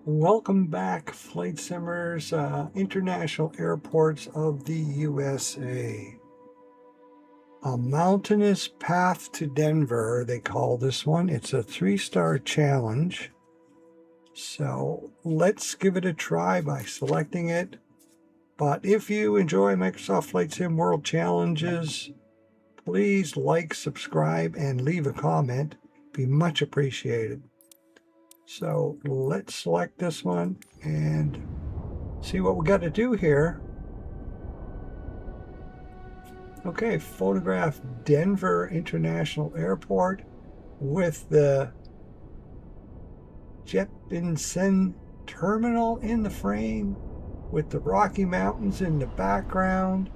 Welcome back, flight simmers, international airports of the USA. A mountainous path to Denver, they call this one. It's a 3-star challenge. So let's give it a try by selecting it. But if you enjoy Microsoft Flight Sim World Challenges, please like, subscribe, and leave a comment. Be much appreciated. So let's select this one and see what we got to do here. Okay, photograph Denver International Airport with the Jeppesen Terminal in the frame, with the Rocky Mountains in the background.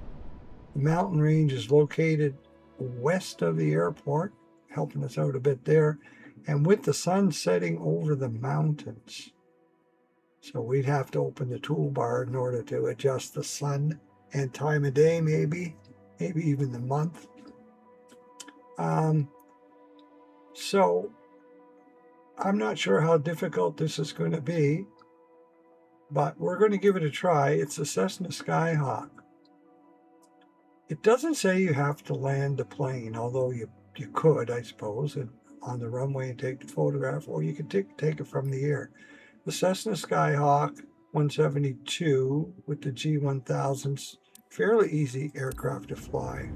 The mountain range is located west of the airport, helping us out a bit there, and with the sun setting over the mountains. So we'd have to open the toolbar in order to adjust the sun and time of day, maybe even the month. So I'm not sure how difficult this is going to be, but we're going to give it a try. It's a Cessna Skyhawk. It doesn't say you have to land the plane, although you could, I suppose, on the runway and take the photograph, or you could take it from the air. The Cessna Skyhawk 172 with the G1000's fairly easy aircraft to fly.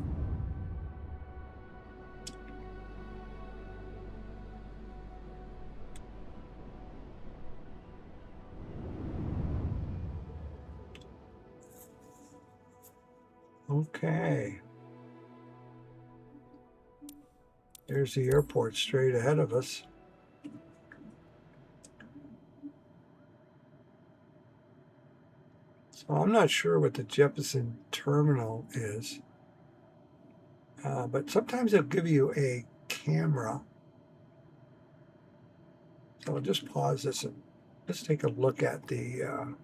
Okay. There's the airport straight ahead of us. So I'm not sure what the Jeppesen Terminal is, but sometimes they'll give you a camera. So I'll just pause this and let's take a look at the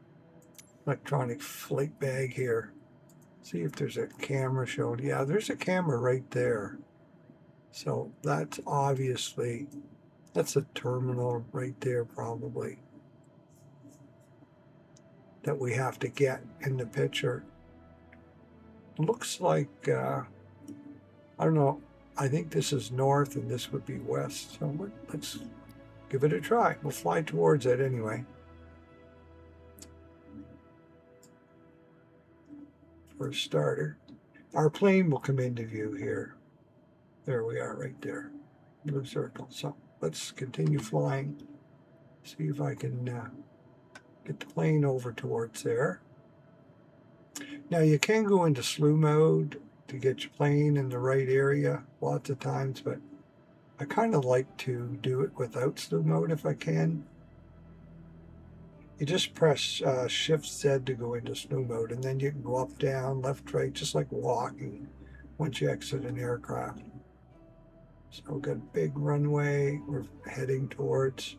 electronic flight bag here. See if there's a camera shown. Yeah, there's a camera right there. So that's obviously, that's a terminal right there probably that we have to get in the picture. Looks like, I don't know, I think this is north and this would be west. So let's give it a try. We'll fly towards it anyway. For a starter, our plane will come into view here. There we are right there, blue circle. So let's continue flying. See if I can get the plane over towards there. Now you can go into slew mode to get your plane in the right area lots of times, but I kind of like to do it without slew mode if I can. You just press Shift Z to go into slew mode, and then you can go up, down, left, right, just like walking once you exit an aircraft. So we've got a big runway we're heading towards.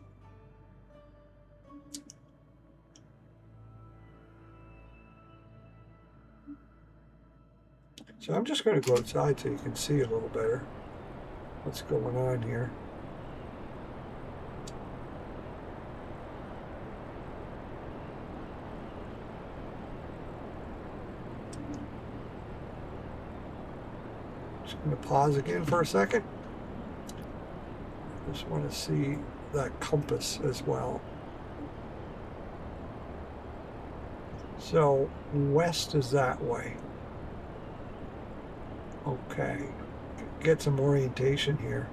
So I'm just going to go outside so you can see a little better what's going on here. Just going to pause again for a second. Just want to see that compass as well. So west is that way. Okay, get some orientation here.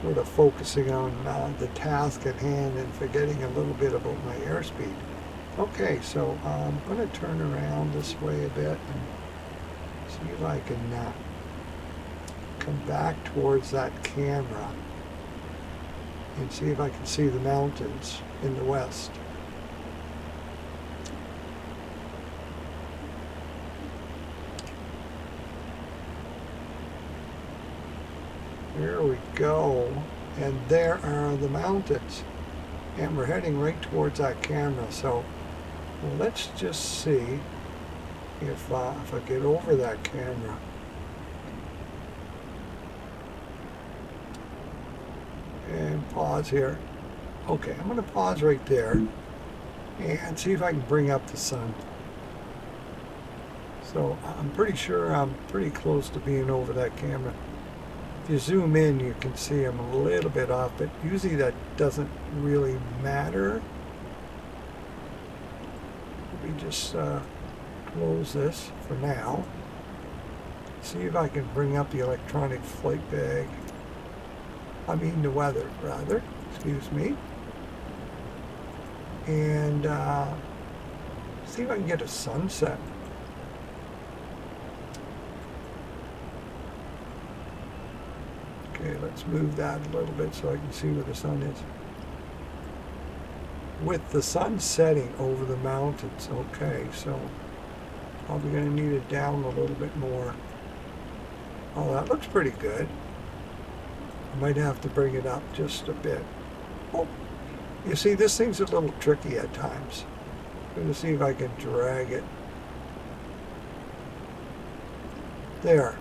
Sort of focusing on the task at hand and forgetting a little bit about my airspeed. Okay, so I'm going to turn around this way a bit and see if I can come back towards that camera and see if I can see the mountains in the west. Here we go. And there are the mountains. And we're heading right towards that camera. So let's just see if I get over that camera. And pause here. Okay, I'm going to pause right there and see if I can bring up the sun. So I'm pretty sure I'm pretty close to being over that camera. If you zoom in, you can see I'm a little bit off, but usually that doesn't really matter. Let me just close this for now. See if I can bring up the electronic flight bag. I mean the weather, rather. Excuse me. And see if I can get a sunset. Okay, let's move that a little bit so I can see where the sun is. With the sun setting over the mountains. Okay, so probably going to need it down a little bit more. Oh, that looks pretty good. I might have to bring it up just a bit. Oh, you see, this thing's a little tricky at times. I'm going to see if I can drag it. There.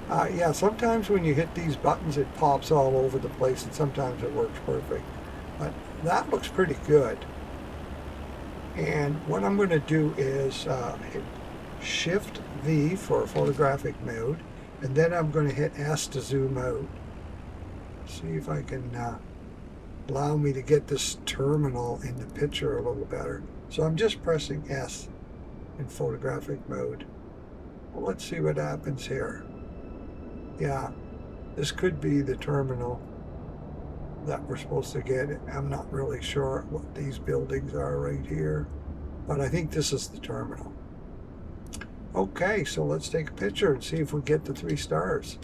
Yeah, sometimes when you hit these buttons, it pops all over the place, and sometimes it works perfect. But that looks pretty good. And what I'm going to do is hit Shift V for photographic mode, and then I'm going to hit S to zoom out. See if I can allow me to get this terminal in the picture a little better. So I'm just pressing S in photographic mode. Well, let's see what happens here. Yeah, this could be the terminal that we're supposed to get. I'm not really sure what these buildings are right here, but I think this is the terminal. Okay, so let's take a picture and see if we get the 3 stars.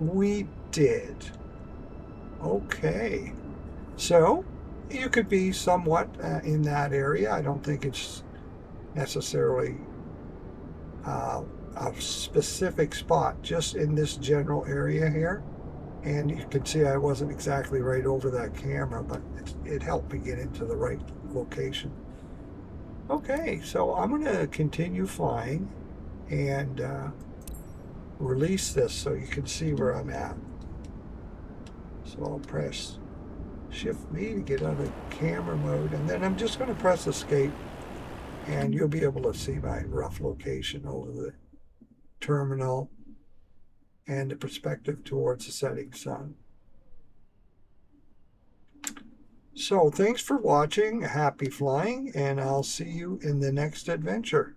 We did. Okay, so you could be somewhat in that area. I don't think it's necessarily a specific spot, just in this general area here. And you can see I wasn't exactly right over that camera, but it helped me get into the right location. Okay, so I'm going to continue flying and release this so you can see where I'm at. So I'll press Shift V to get out of camera mode, and then I'm just going to press Escape, and you'll be able to see my rough location over the terminal and the perspective towards the setting sun. So thanks for watching. Happy flying, and I'll see you in the next adventure.